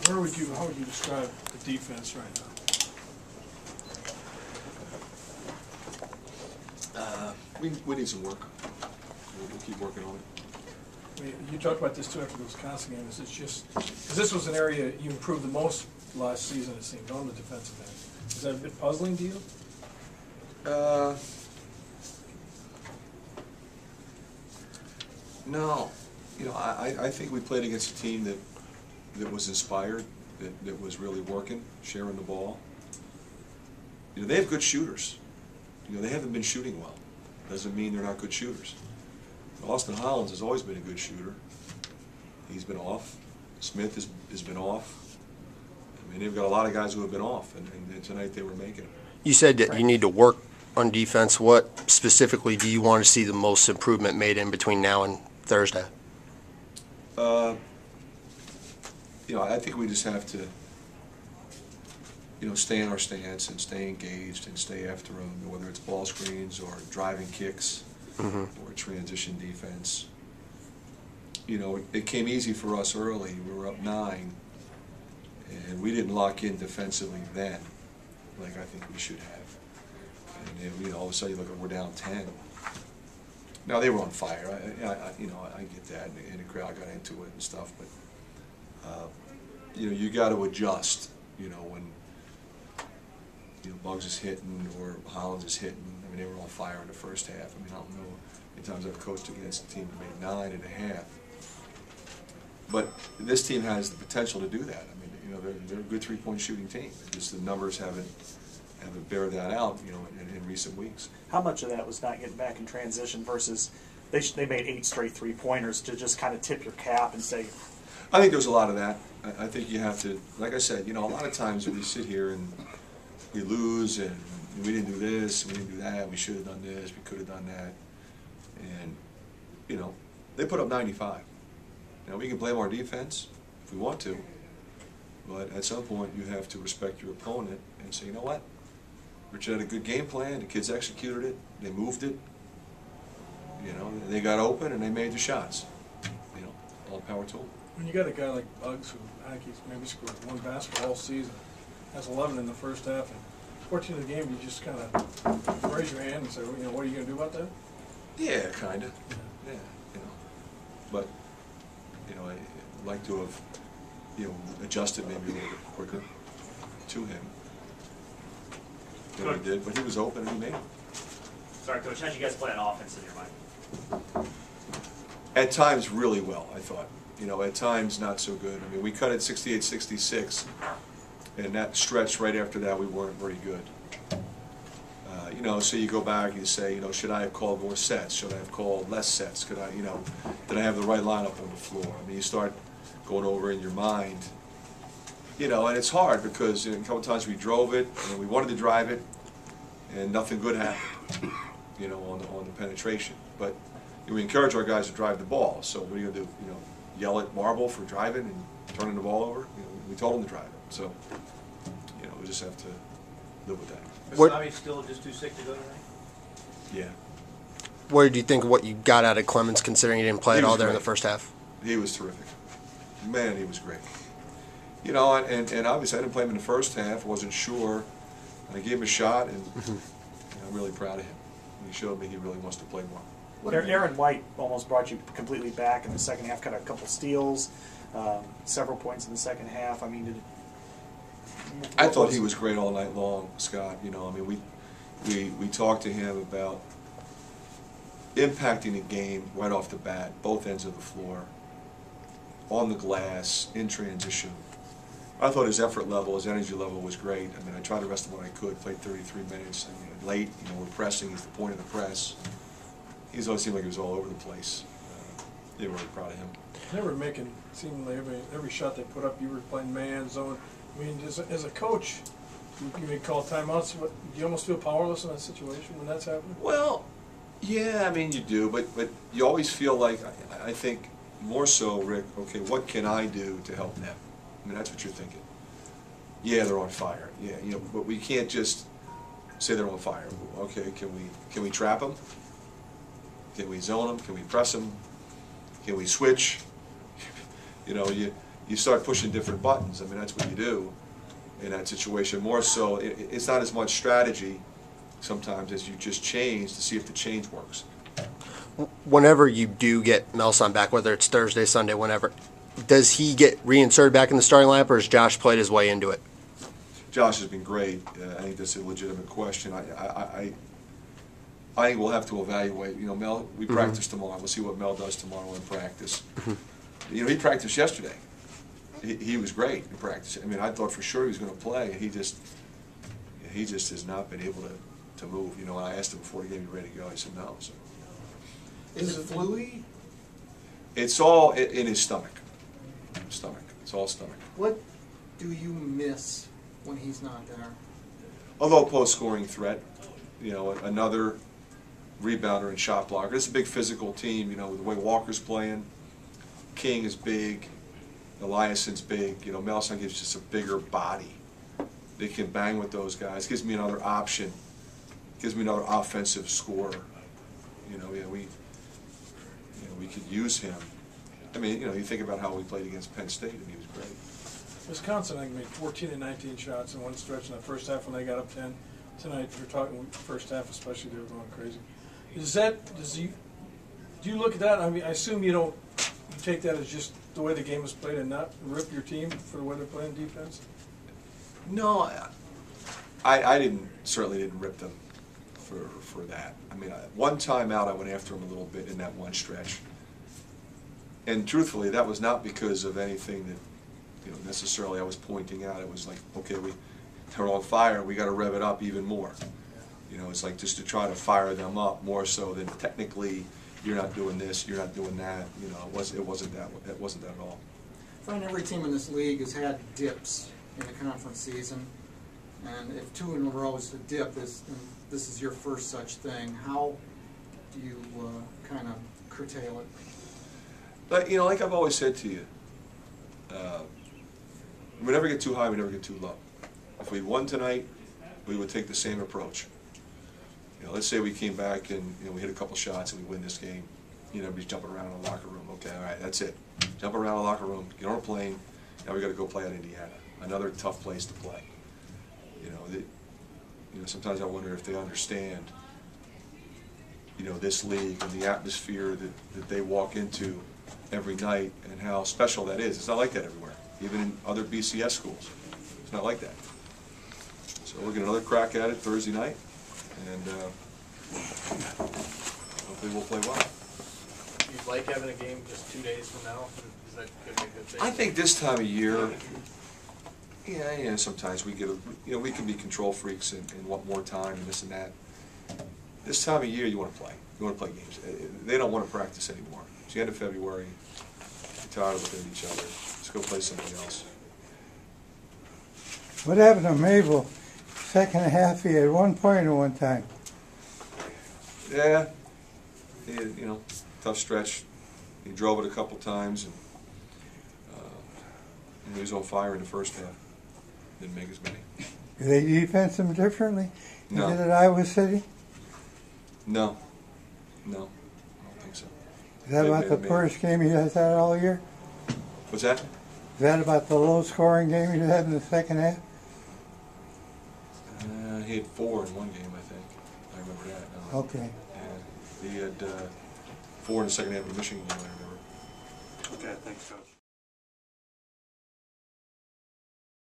how would you describe the defense right now? We need some work. We'll keep working on it. I mean, you talked about this too after the Wisconsin game. Is it just because this was an area you improved the most last season? It seemed on the defensive end. Is that a bit puzzling to you? No. You know, I think we played against a team that was inspired, that was really working, sharing the ball. You know, they have good shooters. You know, they haven't been shooting well. Doesn't mean they're not good shooters. Austin Hollins has always been a good shooter. He's been off. Smith has been off. I mean, they've got a lot of guys who have been off, and tonight they were making it. You said that you need to work on defense. What specifically do you want to see the most improvement made in between now and Thursday? You know, I think we just have to, you know, stay in our stance and stay engaged and stay after them, whether it's ball screens or driving kicks or transition defense. You know, it came easy for us early. We were up 9, and we didn't lock in defensively then, like I think we should have. And then, you know, all of a sudden you look, we're down 10. Now they were on fire. You know, I get that, and the crowd got into it and stuff. But you know, you got to adjust. You know, when Bugs is hitting or Hollins is hitting. I mean, they were on fire in the first half. I mean, I don't know how many times I've coached against a team that made 9.5. But this team has the potential to do that. I mean, you know, they're a good three-point shooting team. Just the numbers haven't bear that out, you know, in recent weeks. How much of that was not getting back in transition versus they made 8 straight three-pointers to just kind of tip your cap and say? I think there's a lot of that. I think you have to, like I said, you know, a lot of times we sit here and we lose and we didn't do this, we didn't do that, we should have done this, we could have done that. And, you know, they put up 95. Now, we can blame our defense if we want to, but at some point you have to respect your opponent and say, you know what? Richard had a good game plan, the kids executed it, they moved it, you know, they got open and they made the shots. You know, all power to them. When you got a guy like Bugs who he's maybe scored 1 basket all season, has 11 in the first half, and 14 in the game, you just kind of raise your hand and say, well, you know, what are you going to do about that? Yeah, kind of. Yeah, you know. But, you know, I'd like to have, you know, adjusted maybe a little bit quicker to him than he did, but he was open and he made it. Sorry, Coach, how'd you guys play on offense in your mind? At times, really well, I thought. You know, at times, not so good. I mean, we cut it 68-66, and that stretch right after that, we weren't very good. You know, so you go back and you say, you know, should I have called more sets? Should I have called less sets? Could I, you know, did I have the right lineup on the floor? I mean, you start going over in your mind, you know, and it's hard because you know, a couple times we drove it and we wanted to drive it, and nothing good happened, you know, on the penetration. But you know, we encourage our guys to drive the ball. So what are you gonna do? You know, yell at Marble for driving and turning the ball over? You know, we told him to drive it. So you know, we just have to live with that. Is Bobby still just too sick to go tonight? Yeah. What did you think of what you got out of Clemens, considering he didn't play at all there in the first half? He was terrific. Man, he was great. You know, and obviously I didn't play him in the first half. I wasn't sure. I gave him a shot, and you know, I'm really proud of him. He showed me he really wants to play more. Aaron White almost brought you completely back in the second half, got a couple steals, several points in the second half. I mean, I thought he was great all night long, Scott. You know, I mean, we talked to him about impacting the game right off the bat, both ends of the floor, on the glass, in transition. I thought his effort level, his energy level was great. I mean, I tried to rest him when I could, played 33 minutes. I mean, late, you know, we're pressing, he's the point of the press. He's always seemed like he was all over the place. They were really proud of him. They were making, seemingly every shot they put up, you were playing man, zone. I mean, as a coach, you may call timeouts. Do you almost feel powerless in that situation when that's happening? Well, yeah, I mean, you do, but you always feel like, I think, more so, Rick, okay, what can I do to help them? I mean, that's what you're thinking. Yeah, they're on fire. Yeah, you know, but we can't just say they're on fire. Okay, can we trap them? Can we zone them? Can we press them? Can we switch? You know, you start pushing different buttons. I mean, that's what you do in that situation. More so, it's not as much strategy sometimes as you just change to see if the change works. Whenever you do get Melson back, whether it's Thursday, Sunday, whenever, does he get reinserted back in the starting lineup, or has Josh played his way into it? Josh has been great. I think that's a legitimate question. I think we'll have to evaluate. You know, Mel, we practice tomorrow. We'll see what Mel does tomorrow in practice. You know, he practiced yesterday. He was great in practice. I mean, I thought for sure he was going to play. He just has not been able to move. You know, and I asked him before the game, "You ready to go?" He said no. So. Is it fluid? It's all in his stomach. Stomach. It's all stomach. What do you miss when he's not there? Although post-scoring threat, you know, another rebounder and shot blocker. It's a big physical team, you know, with the way Walker's playing. King is big. Eliason's big. You know, Melson gives just a bigger body. They can bang with those guys. Gives me another option. Gives me another offensive scorer. You know, yeah, we could use him. I mean, you know, you think about how we played against Penn State, and he was great. Wisconsin, I think, made 14 and 19 shots in one stretch in the first half when they got up 10. Tonight, you're talking first half especially, they were going crazy. Do you look at that? I mean, I assume you take that as just the way the game was played and not rip your team for the way they're playing defense? No, I certainly didn't rip them for that. I mean, one time out, I went after them a little bit in that one stretch. And truthfully, that was not because of anything that, you know, necessarily I was pointing out. It was like, okay, they're on fire. We got to rev it up even more. You know, it's like just to try to fire them up more so than technically you're not doing this, you're not doing that. You know, it wasn't that at all. Fran, every team in this league has had dips in the conference season, and if 2 in a row is a dip, this is your first such thing. How do you kind of curtail it? But, you know, like I've always said to you, we never get too high, we never get too low. If we won tonight, we would take the same approach. You know, let's say we came back and, you know, we hit a couple shots and we win this game. You know, everybody's jumping around in the locker room. Okay, all right, that's it. Jump around the locker room, get on a plane. Now we got to go play at Indiana, another tough place to play. You know, sometimes I wonder if they understand, you know, this league and the atmosphere that they walk into every night and how special that is. It's not like that everywhere, even in other BCS schools. It's not like that. So we'll get another crack at it Thursday night, and hopefully we'll play well. You'd like having a game just 2 days from now? Is that going to be a good thing? I think this time of year, yeah, sometimes we get, we can be control freaks and want more time and this and that. This time of year, you want to play. You want to play games. They don't want to practice anymore. It's the end of February. They're tired of looking at each other. Let's go play something else. What happened to Mabel? Second half, he had 1 point at one time. Yeah, tough stretch. He drove it a couple times, and he was on fire in the first half. Didn't make as many. Do they defense him differently? No. Did at Iowa City? No, I don't think so. Is that about the poorest game he has had all year? What's that? Is that about the low-scoring game he had in the second half? He had 4 in one game, I think. I remember that. Okay. Yeah, he had 4 in the second half of the Michigan game, I remember. Okay, thanks, Coach.